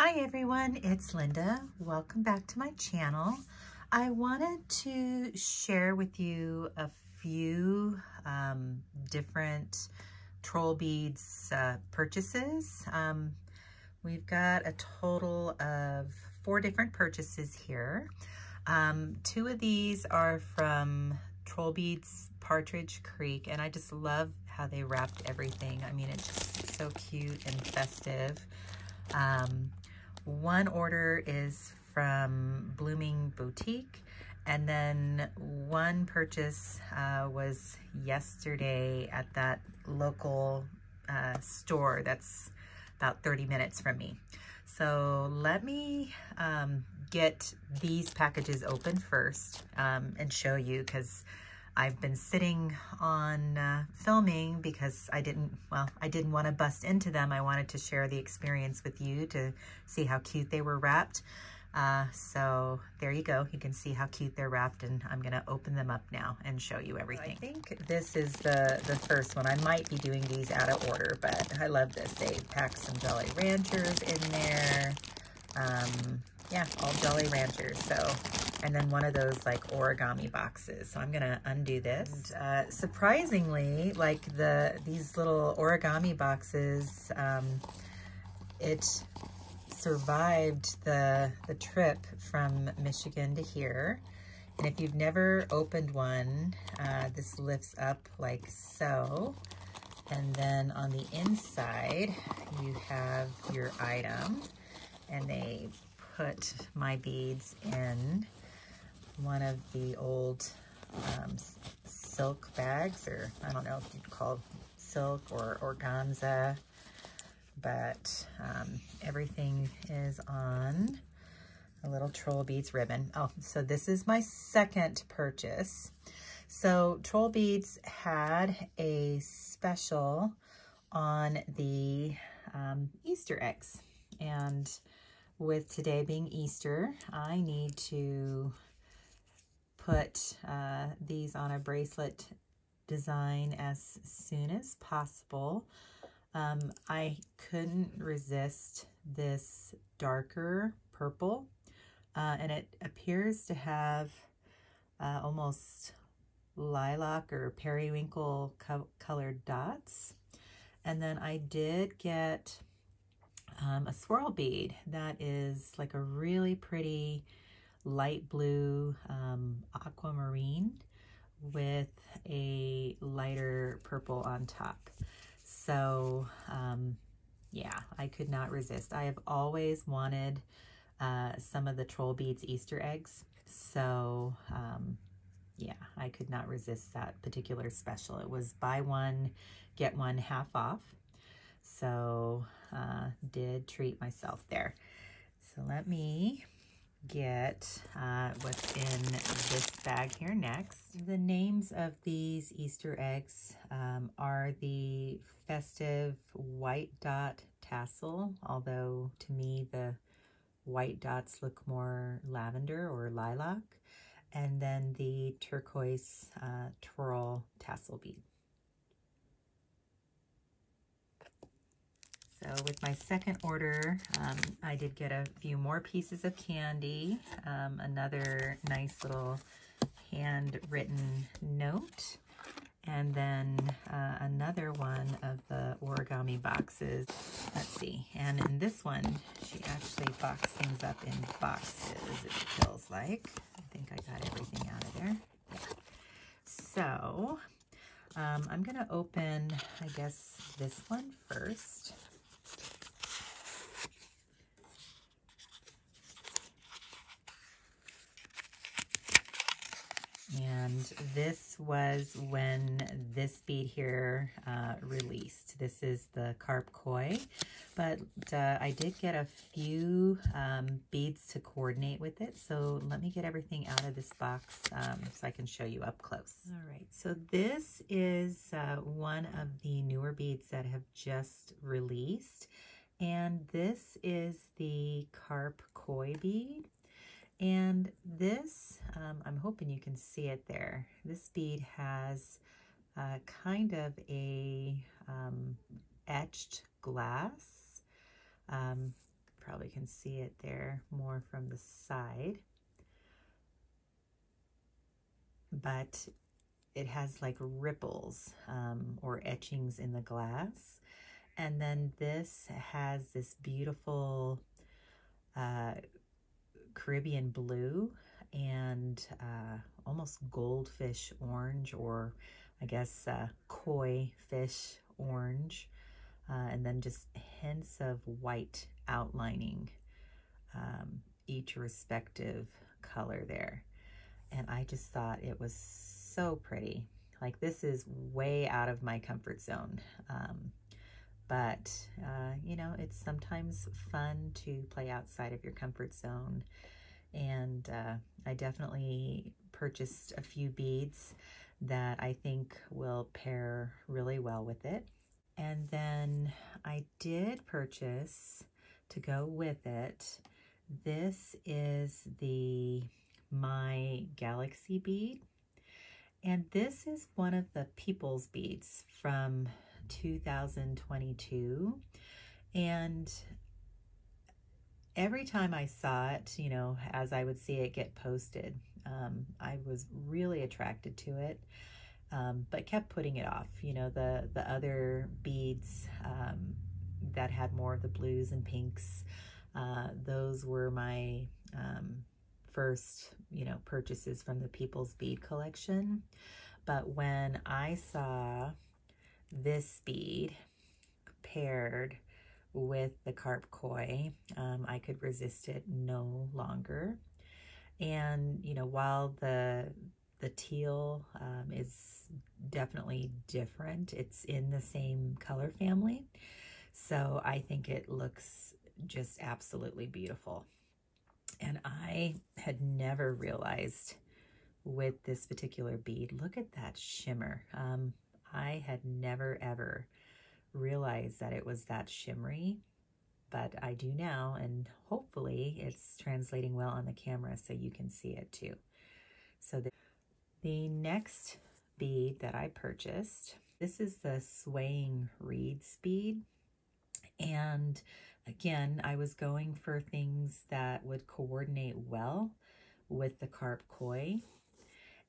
Hi everyone, it's Linda. Welcome back to my channel. I wanted to share with you a few different troll beads purchases. We've got a total of 4 different purchases here. 2 of these are from Trollbeads Partridge Creek, and I just love how they wrapped everything. I mean, it's just so cute and festive. One order is from Blooming Boutique, and then one purchase was yesterday at that local store that's about 30 minutes from me. So let me get these packages open first and show you, because I've been sitting on filming because I didn't want to bust into them. I wanted to share the experience with you to see how cute they were wrapped. So there you go. You can see how cute they're wrapped, and I'm gonna open them up now and show you everything. I think this is the first one. I might be doing these out of order, but I love this. They packed some Jolly Ranchers in there. Yeah, all Jolly Ranchers. So, and then one of those like origami boxes. So I'm gonna undo this. And, surprisingly, like these little origami boxes, it survived the trip from Michigan to here. And if you've never opened one, this lifts up like so. And then on the inside, you have your item, and they put my beads in one of the old silk bags, or I don't know if you'd call silk or organza, but everything is on a little Troll Beads ribbon. Oh, so this is my second purchase. So Troll Beads had a special on the Easter eggs, and with today being Easter, I need to put these on a bracelet design as soon as possible. I couldn't resist this darker purple, and it appears to have almost lilac or periwinkle colored dots. And then I did get a swirl bead that is like a really pretty light blue aquamarine with a lighter purple on top. So yeah, I could not resist. I have always wanted some of the Troll Beads Easter eggs. So yeah, I could not resist that particular special. It was buy one, get one half off. So did treat myself there. So let me get what's in this bag here next. The names of these Easter eggs are the Festive White Dot Tassel, although to me the white dots look more lavender or lilac, and then the turquoise twirl tassel bead. So with my second order, I did get a few more pieces of candy, another nice little handwritten note, and then another one of the origami boxes. Let's see, and in this one, she actually boxed things up in boxes, it feels like. I think I got everything out of there. Yeah. So I'm gonna open, I guess, this one first. And this was when this bead here released. This is the Carp Koi, but I did get a few beads to coordinate with it. So let me get everything out of this box so I can show you up close. All right, so this is one of the newer beads that have just released. And this is the Carp Koi bead. And this, I'm hoping you can see it there. This bead has kind of a etched glass probably can see it there more from the side. But it has like ripples or etchings in the glass. And then this has this beautiful Caribbean blue and almost goldfish orange, or I guess koi fish orange, and then just hints of white outlining each respective color there. And I just thought it was so pretty. Like, this is way out of my comfort zone. But you know, it's sometimes fun to play outside of your comfort zone. And I definitely purchased a few beads that I think will pair really well with it. And then I did purchase, to go with it, this is the My Galaxy bead. And this is one of the People's beads from 2022. And every time I saw it, you know, as I would see it get posted, I was really attracted to it, but kept putting it off. You know, the other beads that had more of the blues and pinks, those were my first, you know, purchases from the People's Bead collection. But when I saw this bead paired with the carp koi, I could resist it no longer. And you know, while the teal is definitely different, it's in the same color family, so I think it looks just absolutely beautiful. And I had never realized with this particular bead, look at that shimmer. I had never ever realized that it was that shimmery, but I do now, and hopefully it's translating well on the camera so you can see it too. So the next bead that I purchased, this is the Swaying Reeds bead. And again, I was going for things that would coordinate well with the carp koi.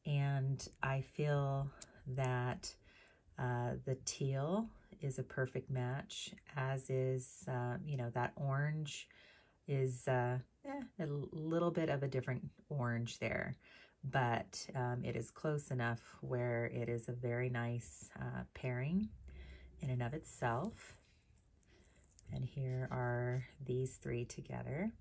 And I feel that the teal is a perfect match, as is, you know, that orange is a little bit of a different orange there, but it is close enough where it is a very nice pairing in and of itself. And here are these three together.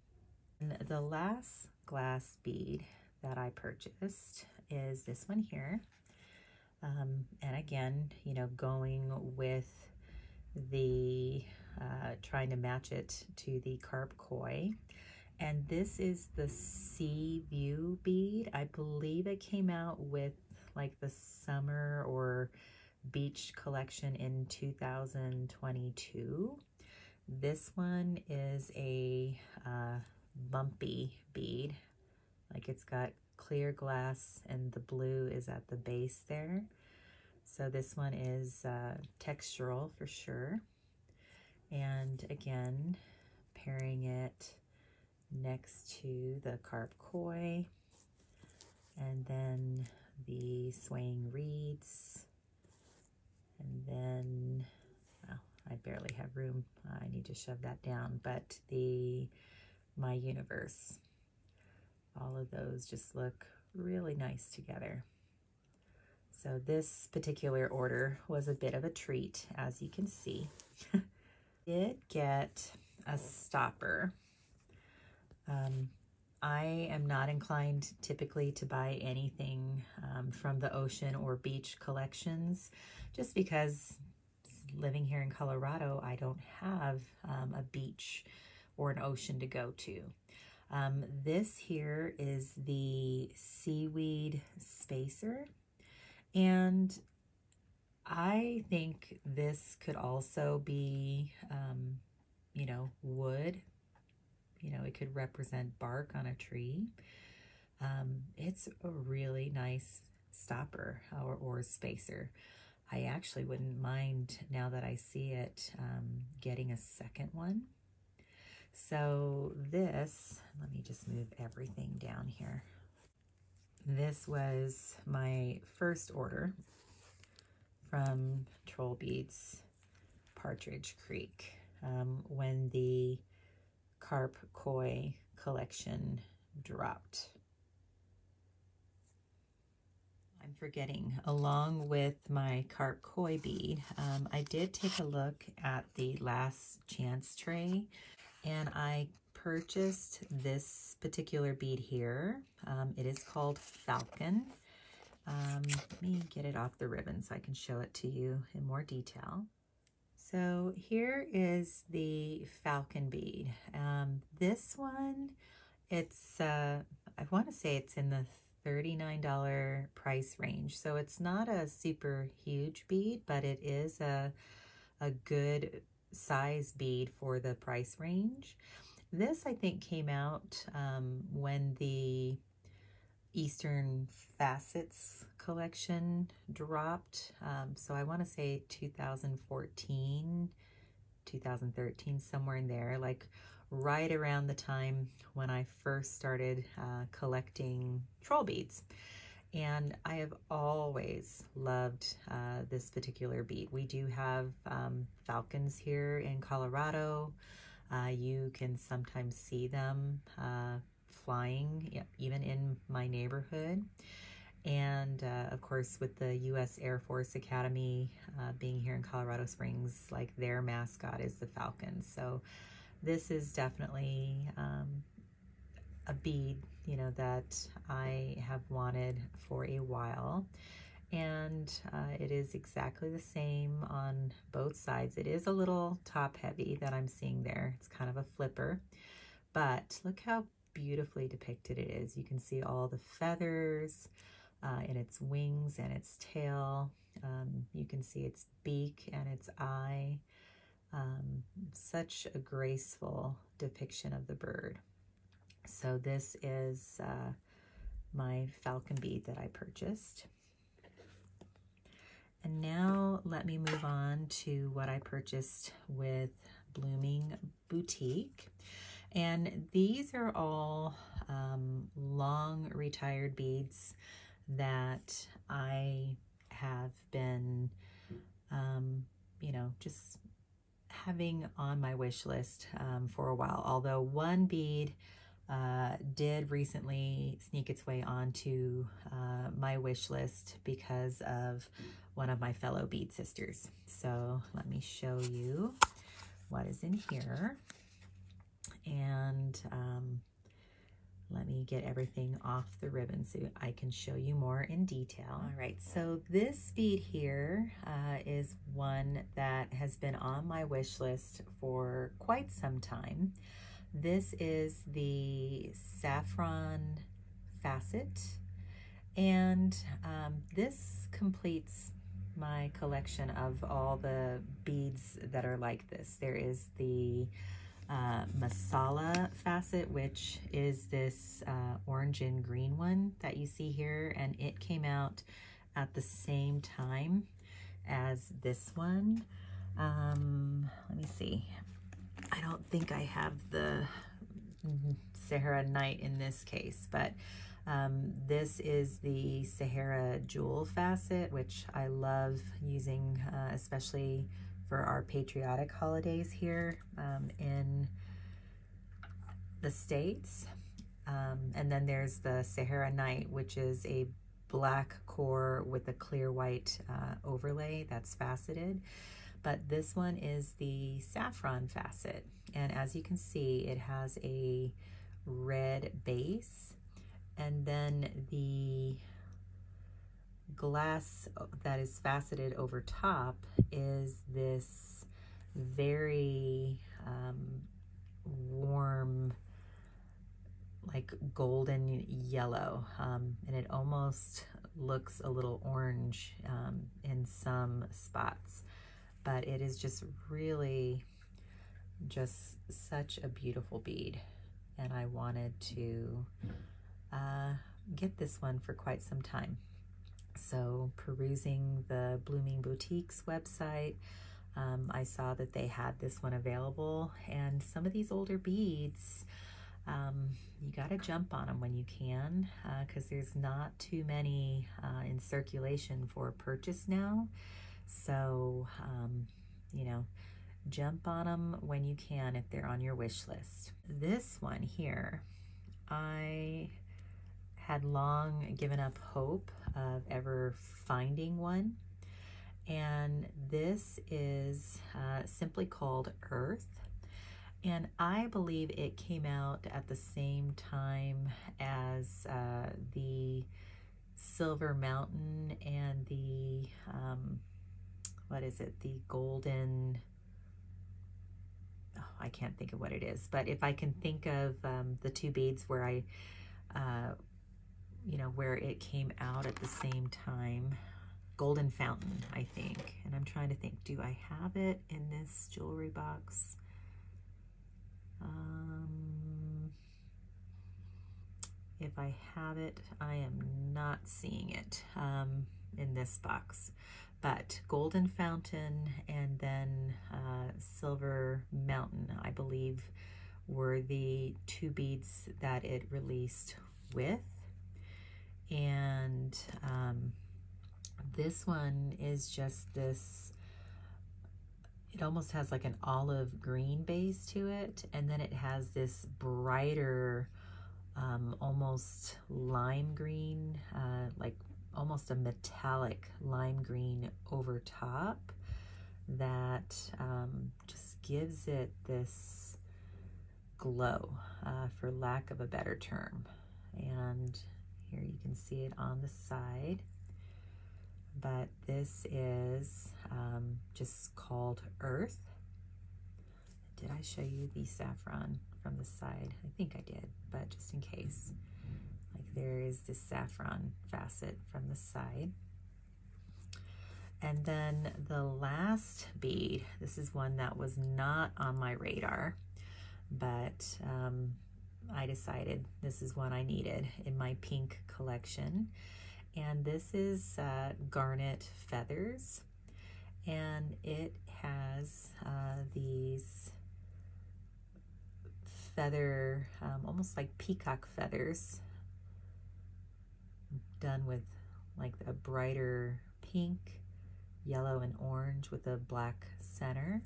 And the last glass bead that I purchased is this one here. And again, you know, going with the, trying to match it to the carp koi. And this is the Sea View bead. I believe it came out with like the summer or beach collection in 2022. This one is a bumpy bead. Like, it's got clear glass and the blue is at the base there. So this one is textural for sure. And again, pairing it next to the carp koi, and then the Swaying Reeds, and then, well, I barely have room. I need to shove that down, but the My Universe. All of those just look really nice together. So this particular order was a bit of a treat, as you can see. Did get a stopper. I am not inclined typically to buy anything from the ocean or beach collections, just because living here in Colorado, I don't have a beach or an ocean to go to. This here is the Seaweed Spacer, and I think this could also be, you know, wood. You know, it could represent bark on a tree. It's a really nice stopper or spacer. I actually wouldn't mind, now that I see it, getting a second one. So this, let me just move everything down here. This was my first order from Trollbeads Partridge Creek when the Carp Koi collection dropped. I'm forgetting, along with my Carp Koi bead, I did take a look at the Last Chance tray, and I purchased this particular bead here. It is called Falcon. Let me get it off the ribbon so I can show it to you in more detail. So here is the Falcon bead. This one, it's, I want to say it's in the $39 price range. So it's not a super huge bead, but it is a good size bead for the price range. This, I think, came out when the Eastern Facets collection dropped. So I want to say 2014, 2013, somewhere in there, like right around the time when I first started collecting troll beads. And I have always loved this particular bead. We do have falcons here in Colorado. You can sometimes see them flying, even in my neighborhood. And of course, with the U.S. Air Force Academy being here in Colorado Springs, like their mascot is the falcon. So this is definitely a bead, you know, that I have wanted for a while. And it is exactly the same on both sides. It is a little top heavy that I'm seeing there. It's kind of a flipper, but look how beautifully depicted it is. You can see all the feathers in its wings and its tail. You can see its beak and its eye. Such a graceful depiction of the bird. So this is my falcon bead that I purchased. And now let me move on to what I purchased with Blooming Boutique. And these are all long retired beads that I have been, you know, just having on my wish list for a while. Although one bead did recently sneak its way onto my wish list because of one of my fellow bead sisters. So let me show you what is in here. And let me get everything off the ribbon so I can show you more in detail. All right, so this bead here is one that has been on my wish list for quite some time. This is the Saffron Facet, and this completes my collection of all the beads that are like this. There is the Masala Facet, which is this orange and green one that you see here, and it came out at the same time as this one. Let me see. I don't think I have the Sahara Night in this case, but this is the Sahara Jewel Facet, which I love using, especially for our patriotic holidays here in the States. And then there's the Sahara Night, which is a black core with a clear white overlay that's faceted. But this one is the Saffron Facet. And as you can see, it has a red base. And then the glass that is faceted over top is this very warm, like golden yellow, and it almost looks a little orange in some spots, but it is just really just such a beautiful bead, and I wanted to get this one for quite some time. So perusing the Blooming Boutique's website, I saw that they had this one available, and some of these older beads, you got to jump on them when you can, because there's not too many in circulation for purchase now. So, you know, jump on them when you can if they're on your wish list. This one here, I had long given up hope of ever finding one. And this is simply called Earth. And I believe it came out at the same time as the Silver Mountain and the, what is it, the golden, oh, I can't think of what it is. But if I can think of the two beads where I, you know, where it came out at the same time, Golden Fountain, I think. And I'm trying to think, do I have it in this jewelry box? If I have it, I am not seeing it in this box. But Golden Fountain and then Silver Mountain, I believe, were the two beads that it released with. And this one is just this, it almost has like an olive green base to it, and then it has this brighter, almost lime green, like almost a metallic lime green over top that just gives it this glow, for lack of a better term. And here you can see it on the side. But this is just called Earth. Did I show you the saffron from the side? I think I did, but just in case. Like there is this saffron facet from the side. And then the last bead, this is one that was not on my radar, but I decided this is one I needed in my pink collection. And this is Garnet Feathers, and it has these feather, almost like peacock feathers, done with like a brighter pink, yellow, and orange with a black center.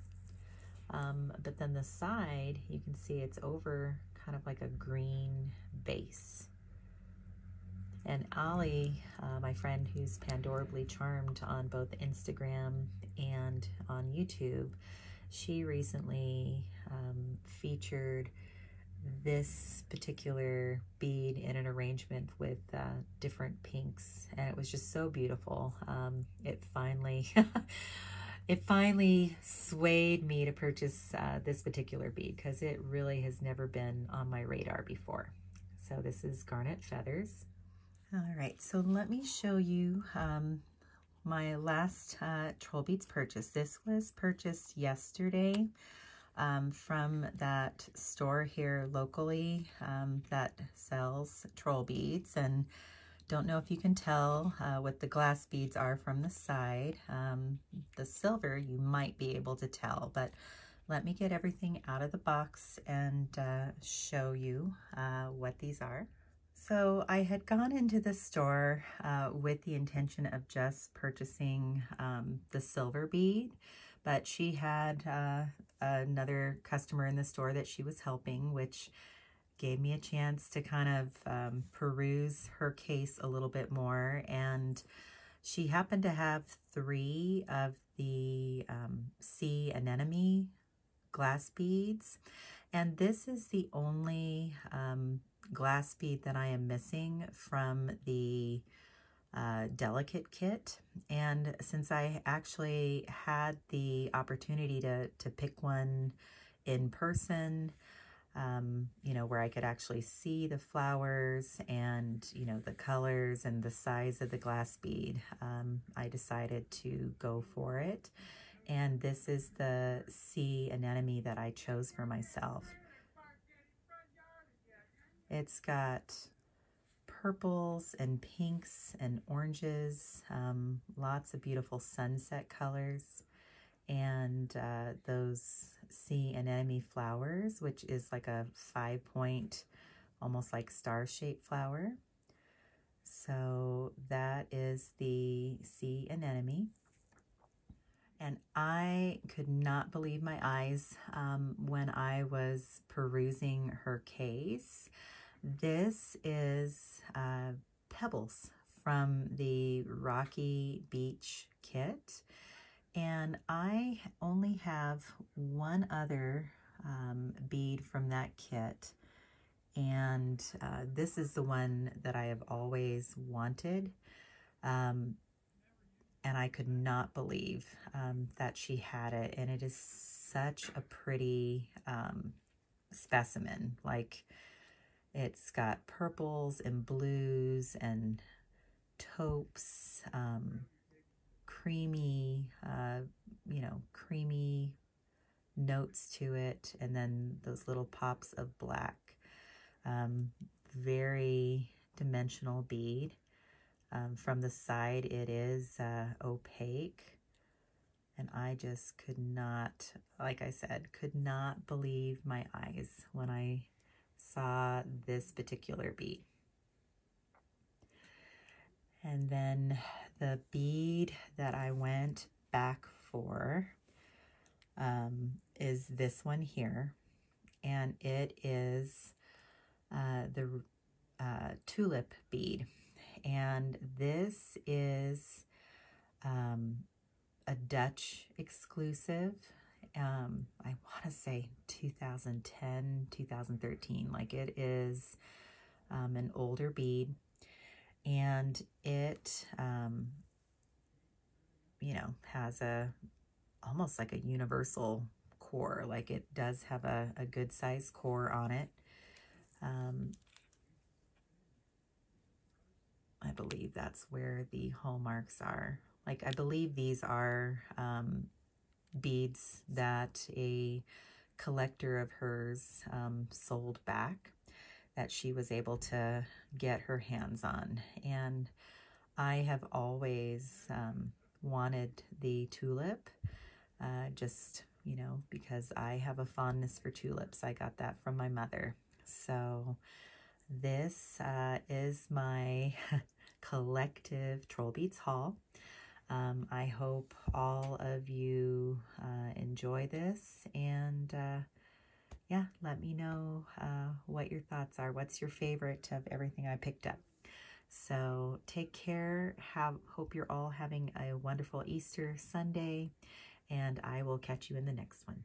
But then the side, you can see it's over kind of like a green base. And Ollie, my friend who's Pandorably Charmed on both Instagram and on YouTube, she recently featured this particular bead in an arrangement with different pinks, and it was just so beautiful. It finally it finally swayed me to purchase this particular bead, because it really has never been on my radar before. So this is Garnet Feathers. All right, so let me show you my last Trollbeads purchase. This was purchased yesterday from that store here locally that sells Trollbeads. And don't know if you can tell what the glass beads are from the side. The silver you might be able to tell, but let me get everything out of the box and show you what these are. So I had gone into the store with the intention of just purchasing the silver bead, but she had another customer in the store that she was helping, which gave me a chance to kind of peruse her case a little bit more. And she happened to have 3 of the sea anemone glass beads, and this is the only glass bead that I am missing from the delicate kit. And since I actually had the opportunity to pick one in person, you know, where I could actually see the flowers and, you know, the colors and the size of the glass bead, I decided to go for it. And this is the sea anemone that I chose for myself. It's got purples and pinks and oranges, lots of beautiful sunset colors. and those sea anemone flowers, which is like a 5-point, almost like star-shaped flower. So that is the sea anemone. And I could not believe my eyes when I was perusing her case. This is pebbles from the Rocky Beach kit. And I only have one other bead from that kit. And this is the one that I have always wanted. And I could not believe that she had it. And it is such a pretty specimen. Like, it's got purples and blues and taupes, creamy, creamy notes to it, and then those little pops of black. Very dimensional bead. From the side, it is opaque, and I just could not, like I said, could not believe my eyes when I saw this particular bead. And then the bead that I went back for is this one here, and it is the tulip bead. And this is a Dutch exclusive. I want to say 2010, 2013. Like, it is an older bead, and it, has almost like a universal core. Like, it does have a good size core on it. I believe that's where the hallmarks are. Like, I believe these are beads that a collector of hers sold back, that she was able to get her hands on. And I have always wanted the tulip, just, because I have a fondness for tulips. I got that from my mother. So this is my collective Trollbeads haul. I hope all of you enjoy this, and yeah, let me know what your thoughts are. What's your favorite of everything I picked up? So take care. Hope you're all having a wonderful Easter Sunday, and I will catch you in the next one.